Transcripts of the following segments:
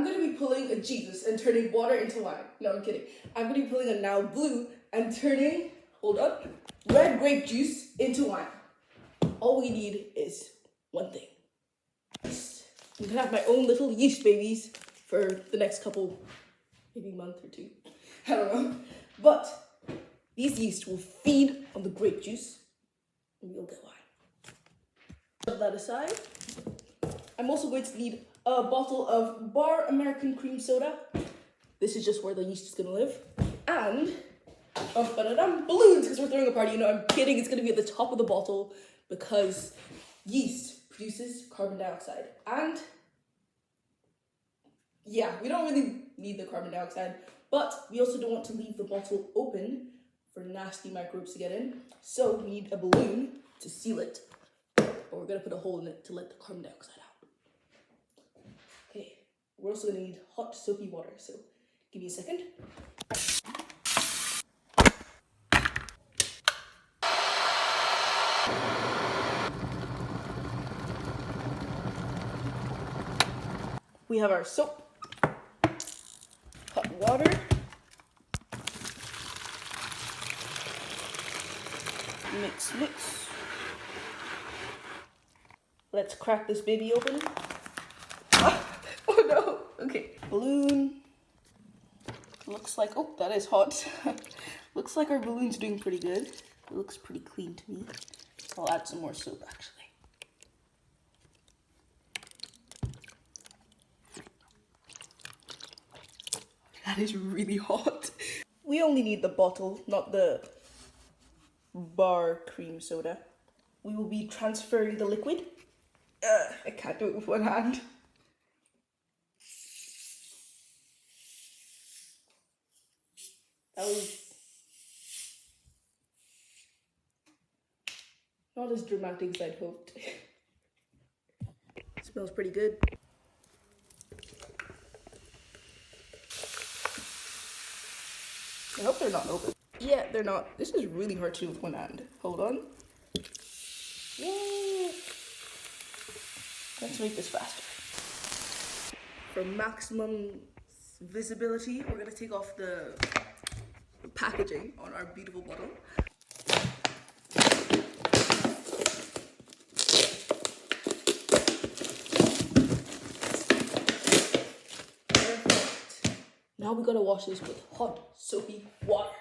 I'm going to be pulling a Jesus and turning water into wine. No, I'm kidding. I'm going to be pulling a now blue and turning, hold up, red grape juice into wine. All we need is one thing. Yeast. I'm going to have my own little yeast babies for the next couple, maybe month or two. I don't know. But these yeast will feed on the grape juice and we'll get wine. Put that aside. I'm also going to need a bottle of Bar American cream soda. This is just where the yeast is going to live. And balloons, because we're throwing a party. You know, I'm kidding. It's going to be at the top of the bottle because yeast produces carbon dioxide. And yeah, we don't really need the carbon dioxide, but we also don't want to leave the bottle open for nasty microbes to get in. So we need a balloon to seal it. But we're going to put a hole in it to let the carbon dioxide out. Okay, we're also going to need hot soapy water, so give me a second. We have our soap, hot water, mix. Let's crack this baby open. Oh no, okay. Balloon. Looks like, oh, that is hot. Looks like our balloon's doing pretty good. It looks pretty clean to me. I'll add some more soap actually. That is really hot. We only need the bottle, not the bar cream soda. We will be transferring the liquid. I can't do it with one hand. That was not as dramatic as I'd hoped. Smells pretty good. I hope they're not open. Yeah, they're not. This is really hard to do with one hand. Hold on. Yay! Let's make this faster. For maximum visibility, we're gonna take off the packaging on our beautiful bottle. Perfect. Now we gotta wash this with hot, soapy water.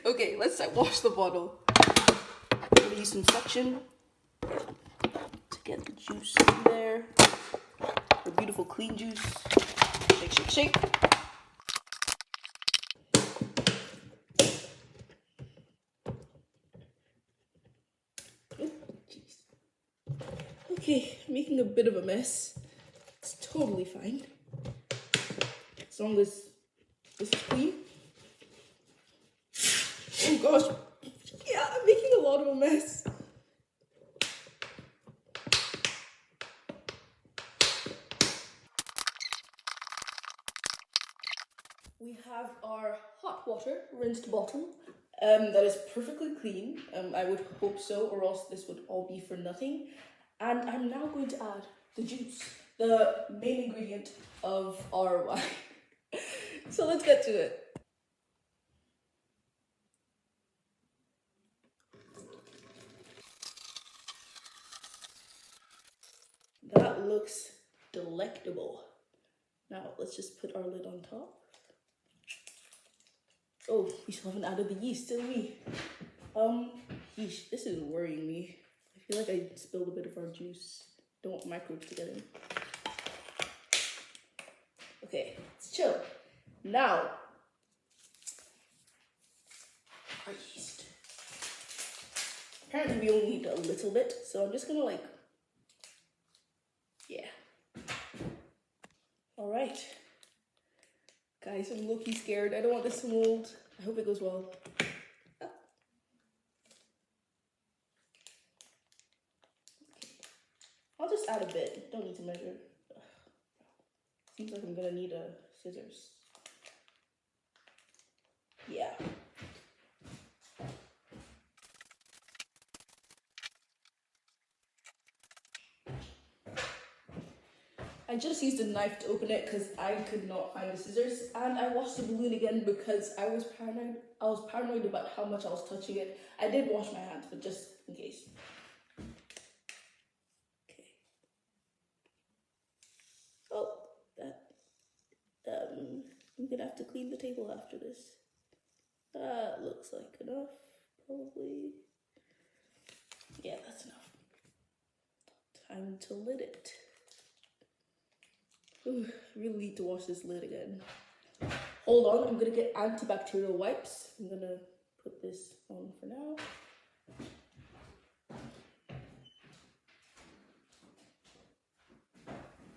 Okay, let's wash the bottle. I'm gonna use some suction to get the juice in there. The beautiful clean juice. Shake, shake, shake. Oh, jeez. Okay, making a bit of a mess. It's totally fine. As long as this is clean. Oh gosh. Yeah, I'm making a lot of a mess. We have our hot water rinsed bottle that is perfectly clean. I would hope so, or else this would all be for nothing. And I'm now going to add the juice, the main ingredient of our wine. So let's get to it. That looks delectable. Now let's just put our lid on top. Oh, we still haven't added the yeast, did we? Yeesh, this is worrying me. I feel like I spilled a bit of our juice. Don't want microbes to get in. Okay, let's chill. Now, our yeast. Apparently we only need a little bit, so I'm just gonna yeah. All right. Guys, I'm low-key scared. I don't want this to mold. I hope it goes well. Ah. Okay. I'll just add a bit. Don't need to measure. Ugh. Seems like I'm gonna need a scissors. Yeah. I just used a knife to open it because I could not find the scissors, and I washed the balloon again because I was paranoid. I was paranoid about how much I was touching it. I did wash my hands, but just in case. Okay. Oh, that. I'm gonna have to clean the table after this. That looks like enough, probably. Yeah, that's enough. Time to lid it. Ooh, really need to wash this lid again. Hold on, I'm gonna get antibacterial wipes. I'm gonna put this on for now.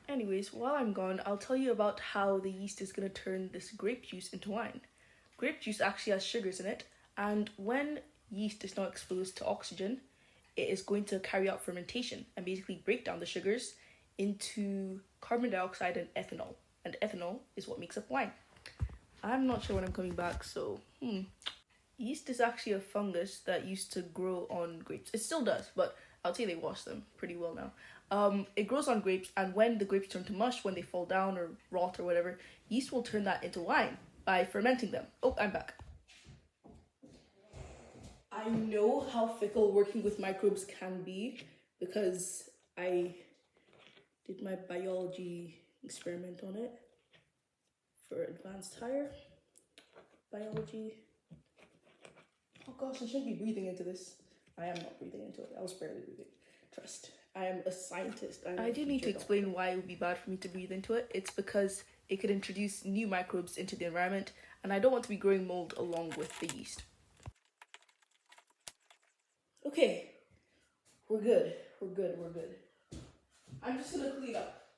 Anyways, while I'm gone, I'll tell you about how the yeast is gonna turn this grape juice into wine. Grape juice actually has sugars in it, and when yeast is not exposed to oxygen, it is going to carry out fermentation and basically break down the sugars into carbon dioxide and ethanol. And ethanol is what makes up wine. I'm not sure when I'm coming back, so yeast is actually a fungus that used to grow on grapes. It still does, but I'll say they wash them pretty well now. It grows on grapes, and when the grapes turn to mush, when they fall down or rot or whatever, yeast will turn that into wine by fermenting them. Oh, I'm back. I know how fickle working with microbes can be because I did my biology experiment on it for advanced higher biology. Oh gosh, I shouldn't be breathing into this. I am not breathing into it. I was barely breathing. Trust. I am a scientist. I do need to explain why it would be bad for me to breathe into it. It's because it could introduce new microbes into the environment, and I don't want to be growing mold along with the yeast. Okay, we're good. We're good. I'm just gonna clean up.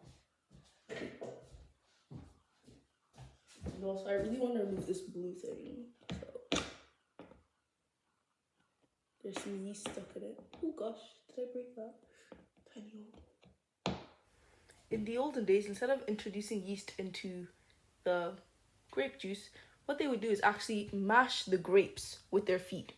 And also, I really want to remove this blue thing. So there's some yeast stuck in it. Oh gosh, did I break that? Tiny hole. In the olden days, instead of introducing yeast into the grape juice, what they would do is actually mash the grapes with their feet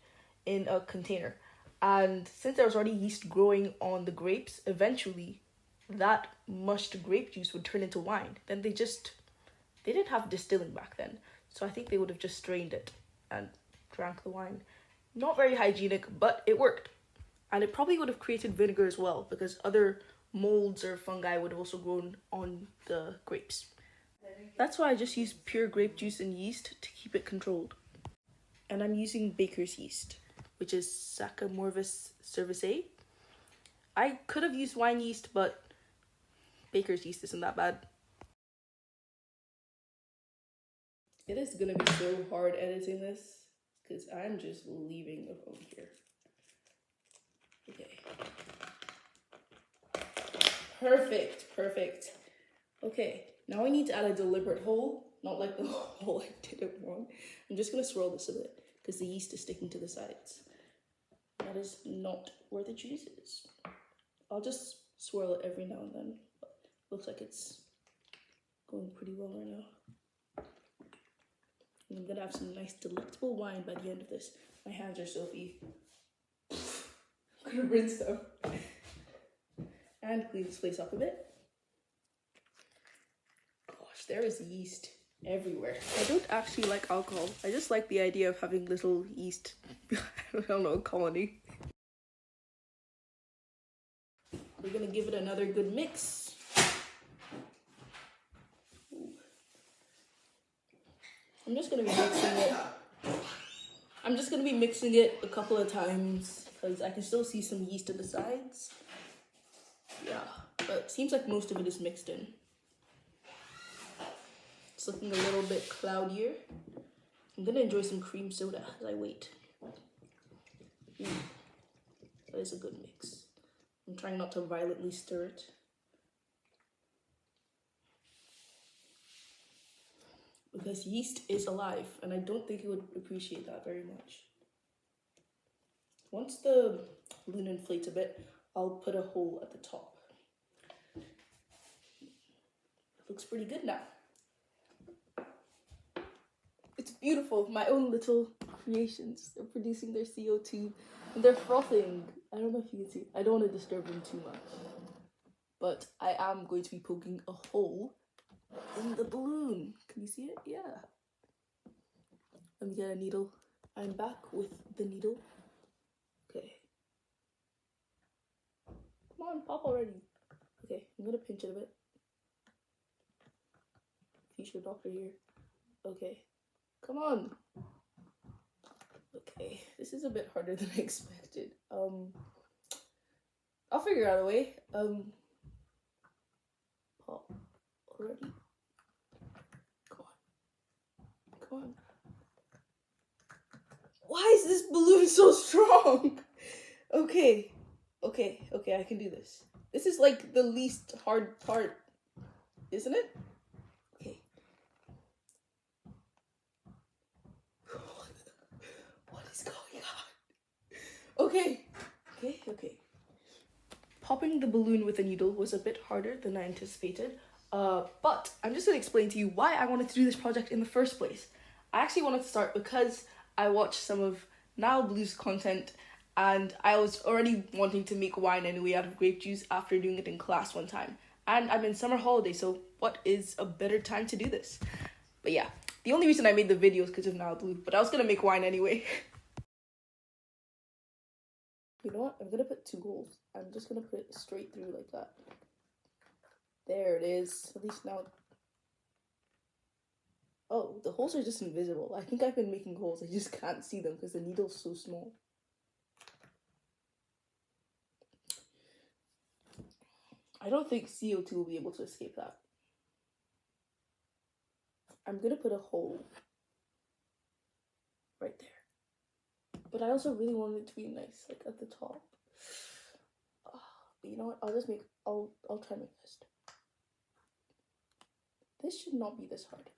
in a container. And since there was already yeast growing on the grapes, eventually that mushed grape juice would turn into wine. Then they didn't have distilling back then. So I think they would have just strained it and drank the wine. Not very hygienic, but it worked. And it probably would have created vinegar as well, because other molds or fungi would have also grown on the grapes. That's why I just use pure grape juice and yeast to keep it controlled. And I'm using baker's yeast, which is Saccharomyces cerevisiae. I could have used wine yeast, but baker's yeast isn't that bad. It is gonna be so hard editing this because I'm just leaving the phone here. Okay. Perfect. Okay, now I need to add a deliberate hole, not like the hole I didn't want. I'm just gonna swirl this a bit because the yeast is sticking to the sides. That is not where the juice is. I'll just swirl it every now and then. Looks like it's going pretty well right now. And I'm gonna have some nice delectable wine by the end of this. My hands are soapy. I'm gonna rinse them. And clean this place up a bit. Gosh, there is yeast everywhere. I don't actually like alcohol. I just like the idea of having little yeast, I don't know, colony. We're gonna give it another good mix. I'm just gonna be mixing it a couple of times because I can still see some yeast on the sides. Yeah, but it seems like most of it is mixed in. It's looking a little bit cloudier. I'm gonna enjoy some cream soda as I wait. That is a good mix. I'm trying not to violently stir it. Because yeast is alive, and I don't think it would appreciate that very much. Once the balloon inflates a bit, I'll put a hole at the top. It looks pretty good now. It's beautiful. My own little creations. They're producing their CO2 and they're frothing. I don't know if you can see. I don't want to disturb them too much. but I am going to be poking a hole in the balloon. Can you see it? Yeah. Let me get a needle. I'm back with the needle. Okay. Come on, pop already. Okay, I'm gonna pinch it a bit. Future doctor here. Okay. Come on. Okay, this is a bit harder than I expected. I'll figure out a way. Pop already. Come on. Come on. Why is this balloon so strong? Okay, I can do this. This is like the least hard part, isn't it? Okay. What is going on? Okay. Popping the balloon with a needle was a bit harder than I anticipated, but I'm just gonna explain to you why I wanted to do this project in the first place. I actually wanted to start because I watched some of Nile Blue's content and I was already wanting to make wine anyway out of grape juice after doing it in class one time. And I'm in summer holiday, so what is a better time to do this? But yeah, the only reason I made the video is because of Nile Blue, but I was gonna make wine anyway. You know what? I'm gonna put 2 holes. I'm just gonna put it straight through like that. There it is. At least now. Oh, the holes are just invisible. I think I've been making holes. I just can't see them because the needle's so small. I don't think CO2 will be able to escape that. I'm gonna put a hole right there. But I also really wanted it to be nice, like at the top. But you know what? I'll try my best. This should not be this hard.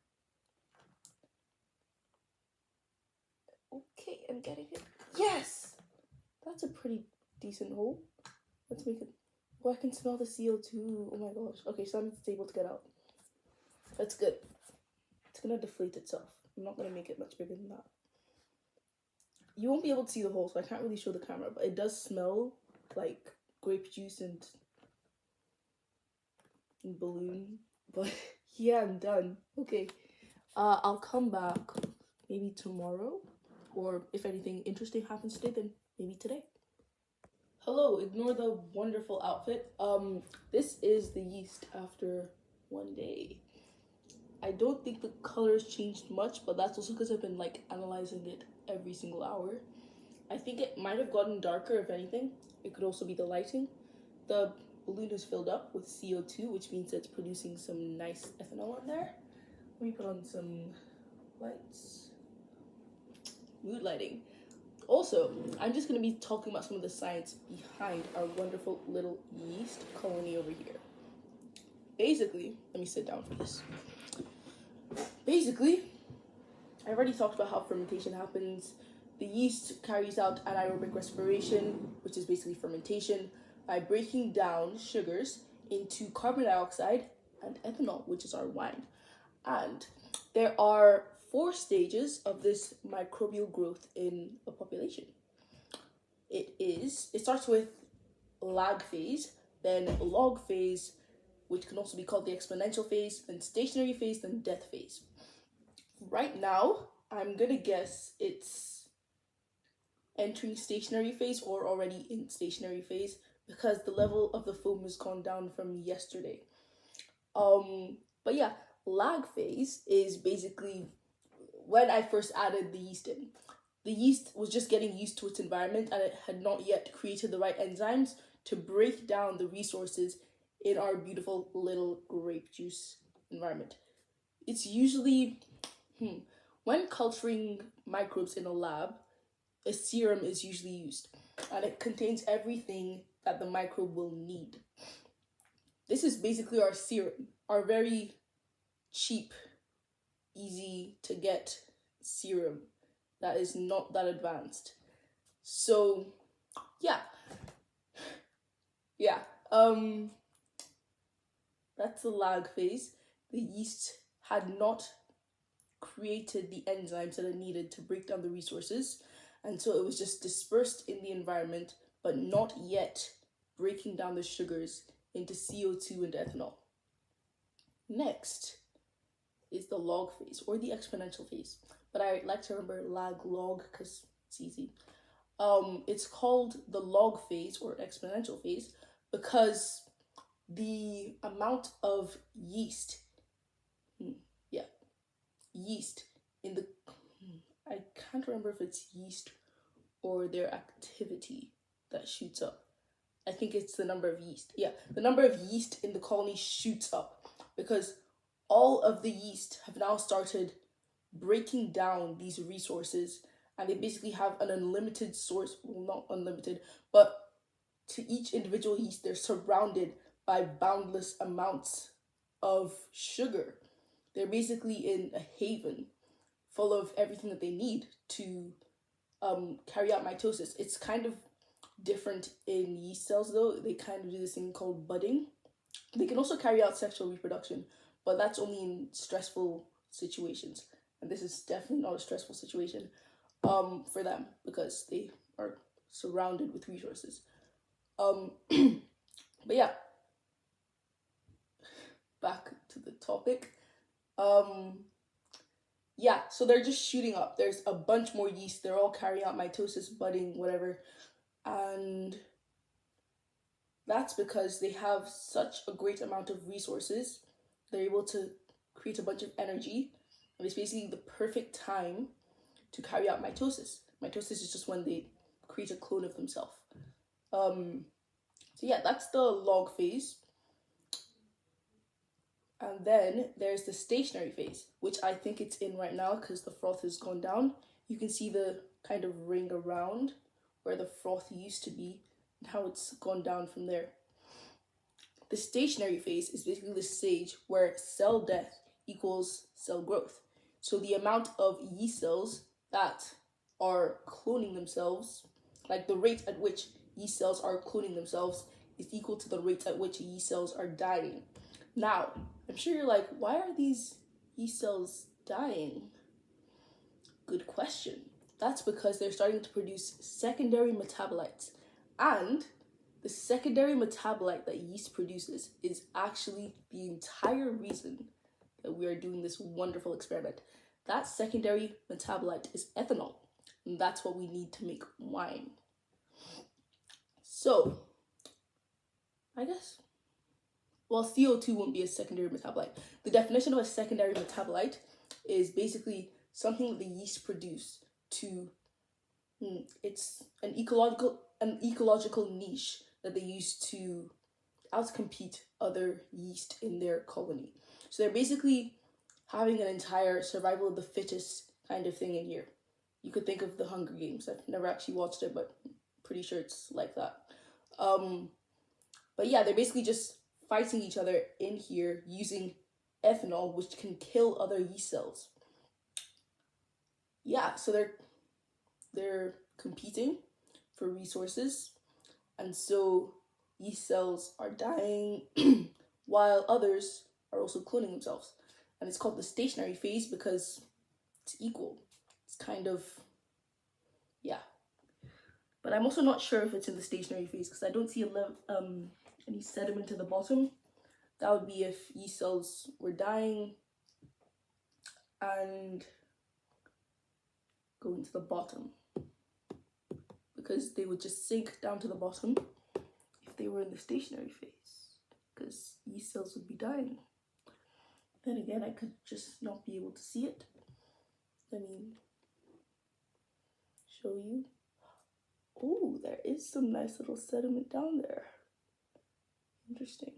Okay, I'm getting it. Yes! That's a pretty decent hole. Let's make it. Oh, I can smell the CO2. Oh my gosh. Okay, so it's able to get out. That's good. It's gonna deflate itself. I'm not gonna make it much bigger than that. You won't be able to see the hole, so I can't really show the camera, but it does smell like grape juice and balloon. But yeah, I'm done. Okay. I'll come back maybe tomorrow, or if anything interesting happens today, then maybe today. Hello, ignore the wonderful outfit. This is the yeast after 1 day. I don't think the colors changed much, but that's also because I've been like analyzing it every single hour. I think it might have gotten darker, if anything. It could also be the lighting. The balloon is filled up with CO2, which means it's producing some nice ethanol in there. Let me put on some lights. Mood lighting. Also, I'm just going to be talking about some of the science behind our wonderful little yeast colony over here. Basically, let me sit down for this. Basically, I already talked about how fermentation happens. The yeast carries out anaerobic respiration, which is basically fermentation, by breaking down sugars into carbon dioxide and ethanol, which is our wine. And there are 4 stages of this microbial growth in a population. It starts with lag phase, then log phase, which can also be called the exponential phase, then stationary phase, then death phase. Right now, I'm gonna guess it's entering stationary phase or already in stationary phase because the level of the foam has gone down from yesterday. But yeah, lag phase is basically when I first added the yeast in. The yeast was just getting used to its environment and it had not yet created the right enzymes to break down the resources in our beautiful little grape juice environment. It's usually, when culturing microbes in a lab, a serum is usually used and it contains everything that the microbe will need. This is basically our serum, our very cheap, easy to get serum that is not that advanced. So yeah, that's the lag phase. The yeast had not created the enzymes that it needed to break down the resources, and so it was just dispersed in the environment, but not yet breaking down the sugars into CO2 and ethanol. Next is the log phase or the exponential phase, but I like to remember log because it's easy. It's called the log phase or exponential phase because the amount of yeast in the, I can't remember if it's yeast or their activity that shoots up. I think it's the number of yeast. Yeah, the number of yeast in the colony shoots up because all of the yeast have now started breaking down these resources, and they basically have an unlimited source. Well, not unlimited, but to each individual yeast, they're surrounded by boundless amounts of sugar. They're basically in a haven full of everything that they need to carry out mitosis. It's kind of different in yeast cells though. They kind of do this thing called budding. They can also carry out sexual reproduction, but that's only in stressful situations. And this is definitely not a stressful situation for them because they are surrounded with resources. But yeah, back to the topic. Yeah, so they're just shooting up. There's a bunch more yeast. They're all carrying out mitosis, budding, whatever. And that's because they have such a great amount of resources. They're able to create a bunch of energy. And it's basically the perfect time to carry out mitosis. Mitosis is just when they create a clone of themselves. So yeah, that's the log phase. And then there's the stationary phase, which I think it's in right now because the froth has gone down. You can see the kind of ring around where the froth used to be and how it's gone down from there. The stationary phase is basically the stage where cell death equals cell growth. So the amount of yeast cells that are cloning themselves, like the rate at which yeast cells are cloning themselves, is equal to the rate at which yeast cells are dying. Now, I'm sure you're like, why are these yeast cells dying? Good question. That's because they're starting to produce secondary metabolites. And the secondary metabolite that yeast produces is actually the entire reason that we are doing this wonderful experiment. That secondary metabolite is ethanol, and that's what we need to make wine. So, I guess, well, CO2 won't be a secondary metabolite. The definition of a secondary metabolite is basically something that the yeast produce to, it's an ecological niche that they use to outcompete other yeast in their colony. So they're basically having an entire survival of the fittest kind of thing in here. You could think of the Hunger Games. I've never actually watched it, but I'm pretty sure it's like that. But yeah, they're basically just fighting each other in here using ethanol, which can kill other yeast cells. Yeah, so they're competing for resources, and so yeast cells are dying while others are also cloning themselves. And it's called the stationary phase because it's equal. It's kind of, yeah. But I'm also not sure if it's in the stationary phase because I don't see any sediment at the bottom. That would be if yeast cells were dying and going to the bottom, because they would just sink down to the bottom if they were in the stationary phase, because yeast cells would be dying. Then again, I could just not be able to see it. Let me show you. Oh, there is some nice little sediment down there. Interesting.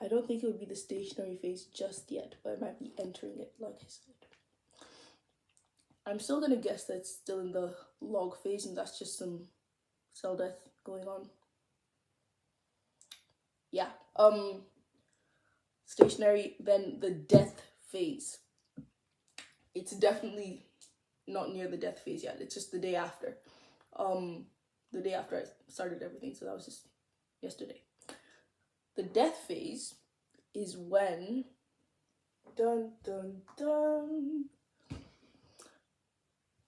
I don't think it would be the stationary phase just yet, but I might be entering it, like I said. I'm still gonna guess that it's still in the log phase and that's just some cell death going on. Yeah. Stationary, then the death phase. It's definitely not near the death phase yet. It's just the day after. The day after I started everything, so that was just yesterday. The death phase is when dun dun dun,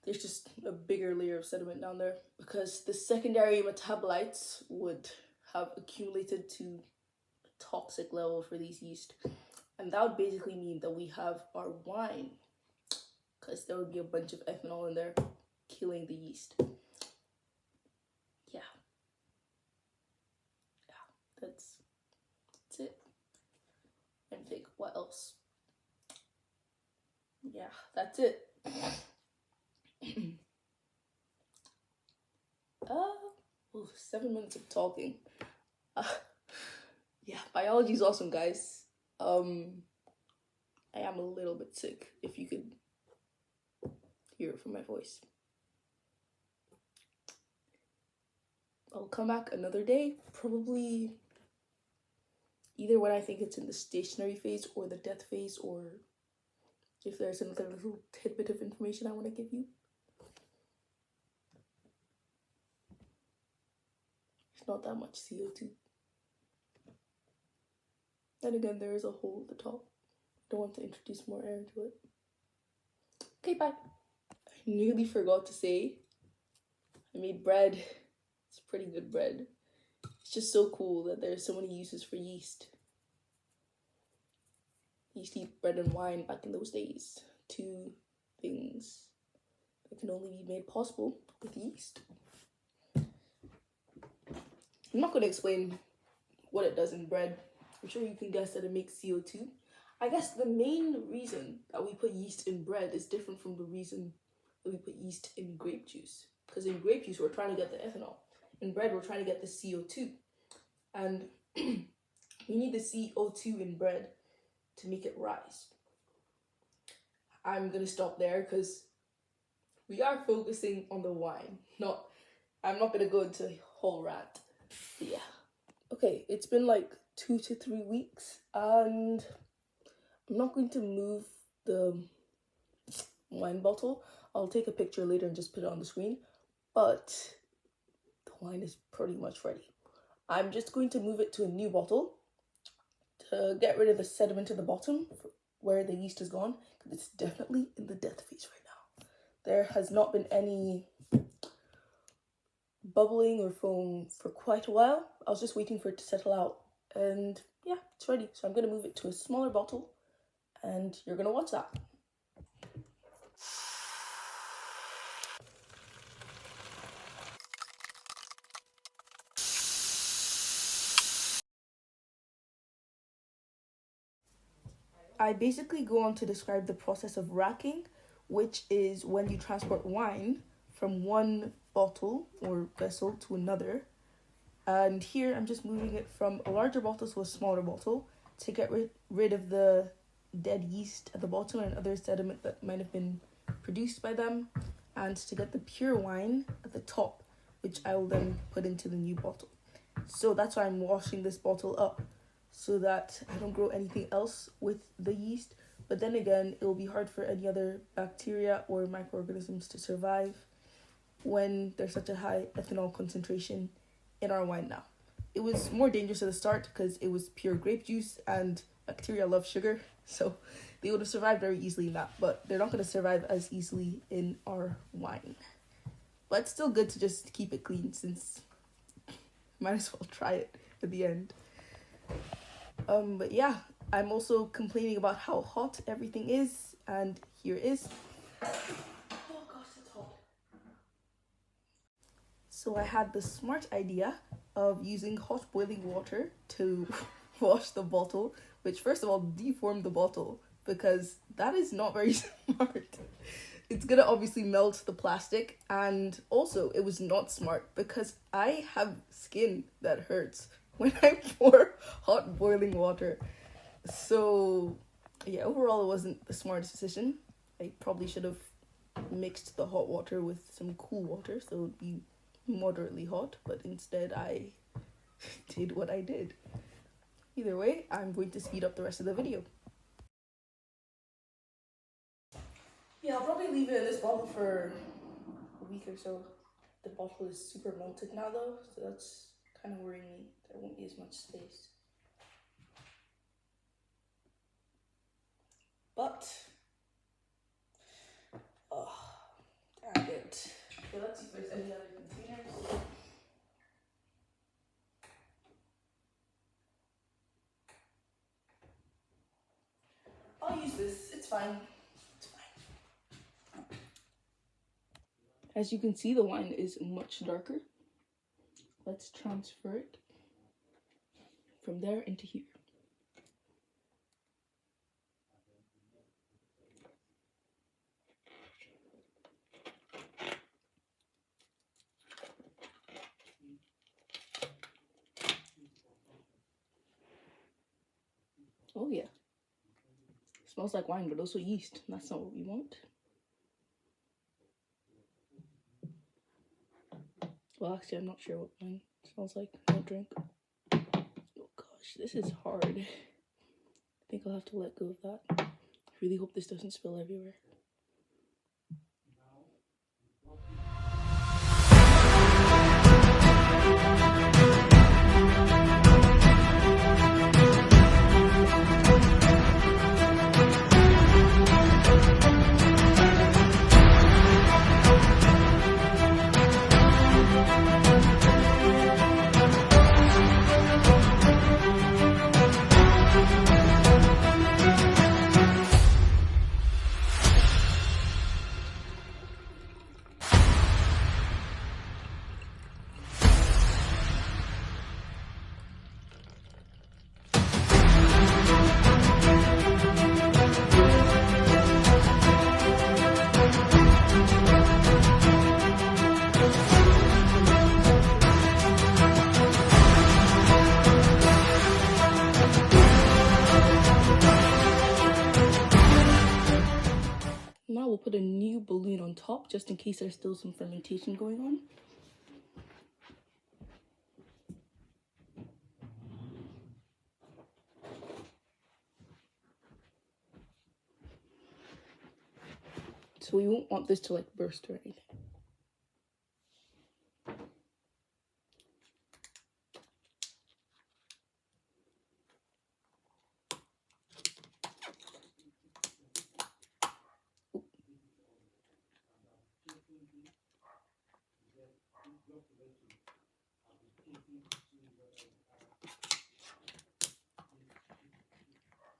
there's just a bigger layer of sediment down there because the secondary metabolites would have accumulated to toxic level for these yeast. And that would basically mean that we have our wine, because there would be a bunch of ethanol in there killing the yeast. Yeah. That's it. And think, what else? Yeah, that's it. 7 minutes of talking. Yeah, biology is awesome, guys. I am a little bit sick, if you could hear it from my voice. I'll come back another day, probably either when I think it's in the stationary phase or the death phase, or if there's another little tidbit of information I want to give you. It's not that much CO2. Then again, there is a hole at the top. Don't want to introduce more air into it. Okay, bye. I nearly forgot to say, I made bread. It's pretty good bread. It's just so cool that there's so many uses for yeast. I used to eat bread and wine back in those days. 2 things that can only be made possible with yeast. I'm not going to explain what it does in bread. I'm sure you can guess that it makes CO2. I guess the main reason that we put yeast in bread is different from the reason that we put yeast in grape juice. Because in grape juice, we're trying to get the ethanol. In bread, we're trying to get the CO2. And we need the CO2 in bread to make it rise. I'm going to stop there because we are focusing on the wine. I'm not going to go into a whole rant. But yeah. Okay, it's been like 2 to 3 weeks and I'm not going to move the wine bottle. I'll take a picture later and just put it on the screen. But the wine is pretty much ready. I'm just going to move it to a new bottle to get rid of the sediment at the bottom where the yeast is gone, because it's definitely in the death phase right now. There has not been any bubbling or foam for quite a while. I was just waiting for it to settle out, and yeah, it's ready. So I'm going to move it to a smaller bottle and you're going to watch that. I basically go on to describe the process of racking, which is when you transport wine from one bottle or vessel to another. And here I'm just moving it from a larger bottle to a smaller bottle to get rid of the dead yeast at the bottom and other sediment that might have been produced by them, and to get the pure wine at the top, which I will then put into the new bottle. So that's why I'm washing this bottle up, so that I don't grow anything else with the yeast. But then again, it will be hard for any other bacteria or microorganisms to survive when there's such a high ethanol concentration in our wine now. It was more dangerous at the start because it was pure grape juice and bacteria love sugar, so they would have survived very easily in that, but they're not going to survive as easily in our wine. But it's still good to just keep it clean, since might as well try it at the end. But yeah, I'm also complaining about how hot everything is, and here it is. Oh gosh, it's hot. So I had the smart idea of using hot boiling water to wash the bottle, which first of all deformed the bottle, because that is not very smart. It's gonna obviously melt the plastic, and also it was not smart because I have skin that hurts when I pour hot boiling water. So yeah, overall it wasn't the smartest decision. I probably should have mixed the hot water with some cool water so it would be moderately hot, but instead I did what I did. Either way, I'm going to speed up the rest of the video. Yeah, I'll probably leave it in this bottle for a week or so. The bottle is super melted now though, so that's kind of worrying me. There won't be as much space. But, damn it. Okay, let's see if there's any other containers. use this. It's fine. It's fine. As you can see, the wine is much darker. Let's transfer it from there into here. Oh yeah. Smells like wine, but also yeast. That's not what we want. Well, actually, I'm not sure what wine smells like. I don't drink. Oh gosh, this is hard. I think I'll have to let go of that. I really hope this doesn't spill everywhere. Now we'll put a new balloon on top just in case there's still some fermentation going on. So we won't want this to like burst or anything.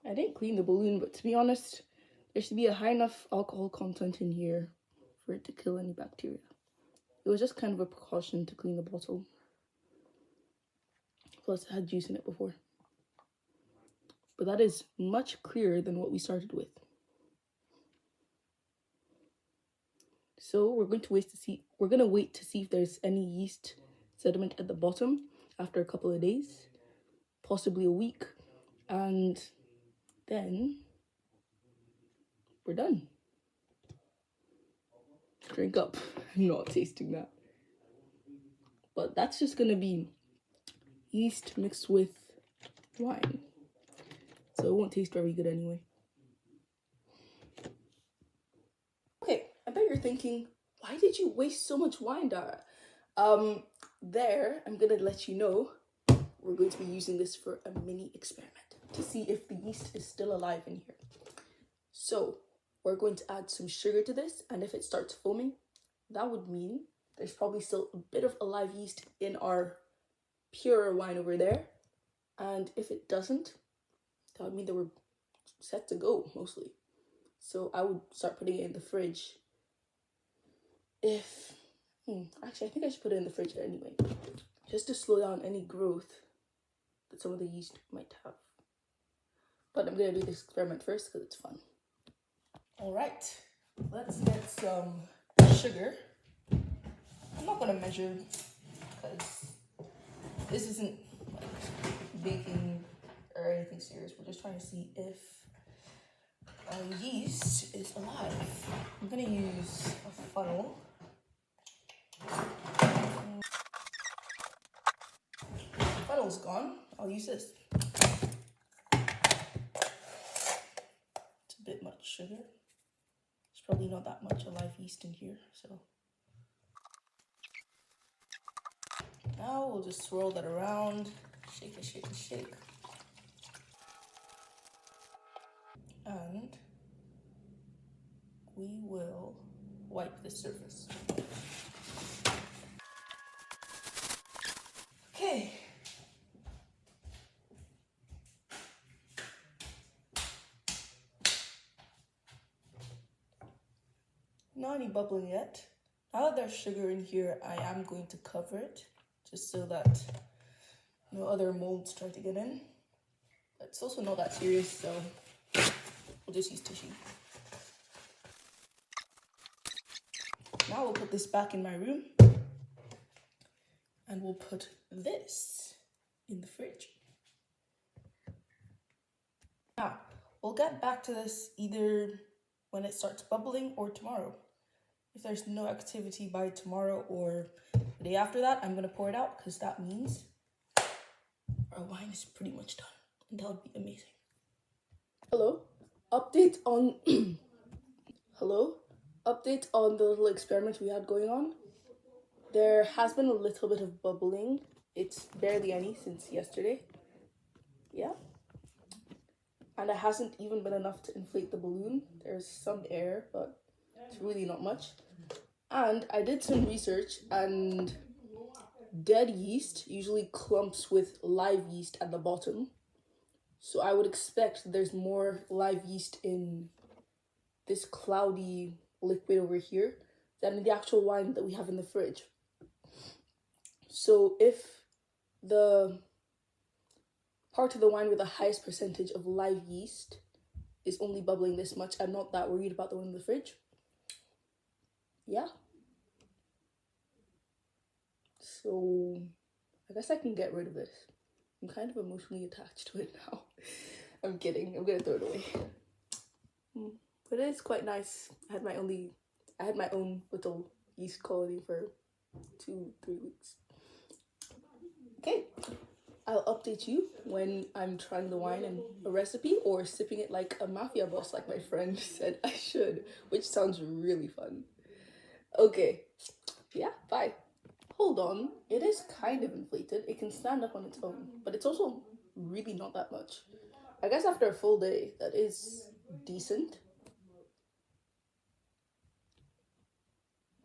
I didn't clean the balloon, but to be honest, there should be a high enough alcohol content in here for it to kill any bacteria. It was just kind of a precaution to clean the bottle. Plus, it had juice in it before. But that is much clearer than what we started with. So we're going to wait to see if there's any yeast sediment at the bottom after a couple of days, possibly a week, and then we're done. Drink up. I'm not tasting that. But that's just gonna be yeast mixed with wine. So it won't taste very good anyway. Okay, I bet you're thinking, why did you waste so much wine, Dara? I'm gonna let you know we're going to be using this for a mini experiment to see if the yeast is still alive in here. So we're going to add some sugar to this, and if it starts foaming, that would mean there's probably still a bit of alive yeast in our purer wine over there. And if it doesn't, that would mean that we're set to go, mostly. So I would start putting it in the fridge. Actually, I think I should put it in the fridge anyway, just to slow down any growth that some of the yeast might have. But I'm gonna do this experiment first because it's fun. All right, let's get some sugar. I'm not gonna measure because this isn't like baking or anything serious. We're just trying to see if our yeast is alive. I'm gonna use a funnel. The funnel's gone. I'll use this. It's a bit much sugar. There's probably not that much alive yeast in here, so. Now we'll just swirl that around, shake and shake and shake. And we will wipe the surface. Okay. not any bubbling yet. Now that there's sugar in here, I am going to cover it just so that no other molds try to get in. But it's also not that serious, so we'll just use tissue. Now we'll put this back in my room and we'll put this in the fridge. Now, we'll get back to this either when it starts bubbling or tomorrow. If there's no activity by tomorrow or the day after that, I'm gonna pour it out because that means our wine is pretty much done, and that would be amazing. Hello, update on update on the little experiment we had going on. There has been a little bit of bubbling. It's barely any since yesterday. Yeah. And it hasn't even been enough to inflate the balloon. There's some air, but it's really not much. And I did some research, and dead yeast usually clumps with live yeast at the bottom. So I would expect there's more live yeast in this cloudy liquid over here than in the actual wine that we have in the fridge. So if the part of the wine with the highest percentage of live yeast is only bubbling this much, I'm not that worried about the one in the fridge. Yeah. So I guess I can get rid of this. I'm kind of emotionally attached to it now. I'm kidding. I'm gonna throw it away. But it is quite nice. I had my own little yeast colony for 2-3 weeks. Okay. I'll update you when I'm trying the wine in a recipe or sipping it like a mafia boss, like my friend said I should, which sounds really fun. Okay, yeah, bye. Hold on, it is kind of inflated. It can stand up on its own, but it's also really not that much. I guess after a full day, that is decent.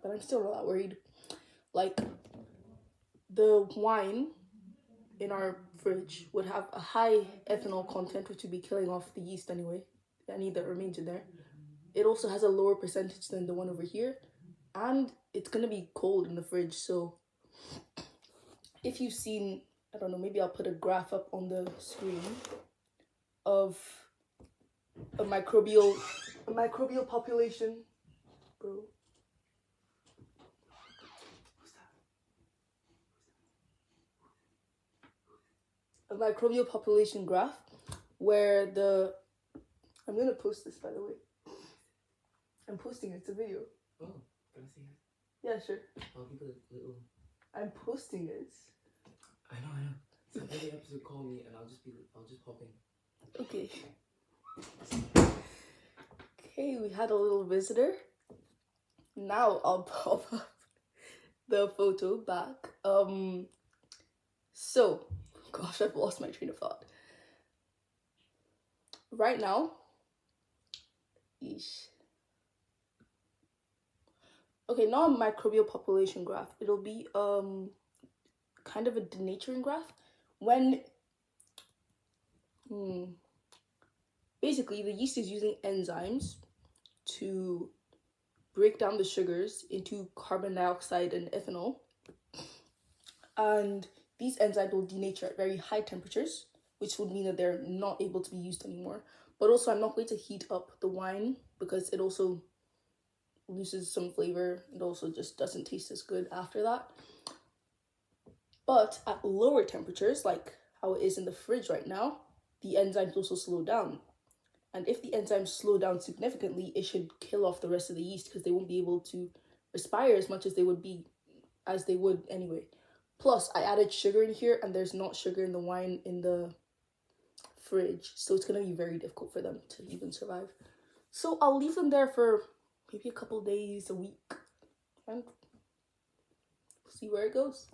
But I'm still not that worried. Like, the wine in our fridge would have a high ethanol content, which would be killing off the yeast anyway, any that remains in there. It also has a lower percentage than the one over here, and it's gonna be cold in the fridge. So if you've seen, I don't know, maybe I'll put a graph up on the screen of a microbial population, bro. A microbial population graph where I'm gonna post this, by the way. I'm posting it, it's a video. Oh, can I see it? Yeah, sure. I'll keep it a little. I'm posting it. I know. So every episode, call me and I'll just pop in. Okay. Okay, we had a little visitor. Now I'll pop up the photo back. So, gosh, I've lost my train of thought. Right now, okay, not a microbial population graph. It'll be kind of a denaturing graph. When basically the yeast is using enzymes to break down the sugars into carbon dioxide and ethanol, and these enzymes will denature at very high temperatures, which would mean that they're not able to be used anymore. But also, I'm not going to heat up the wine because it also loses some flavor. It also just doesn't taste as good after that. But at lower temperatures, like how it is in the fridge right now, the enzymes also slow down. And if the enzymes slow down significantly, it should kill off the rest of the yeast because they won't be able to respire as much as they would anyway. Plus, I added sugar in here, and there's not sugar in the wine in the fridge, so it's gonna be very difficult for them to even survive. So I'll leave them there for maybe a couple days, a week, and see where it goes.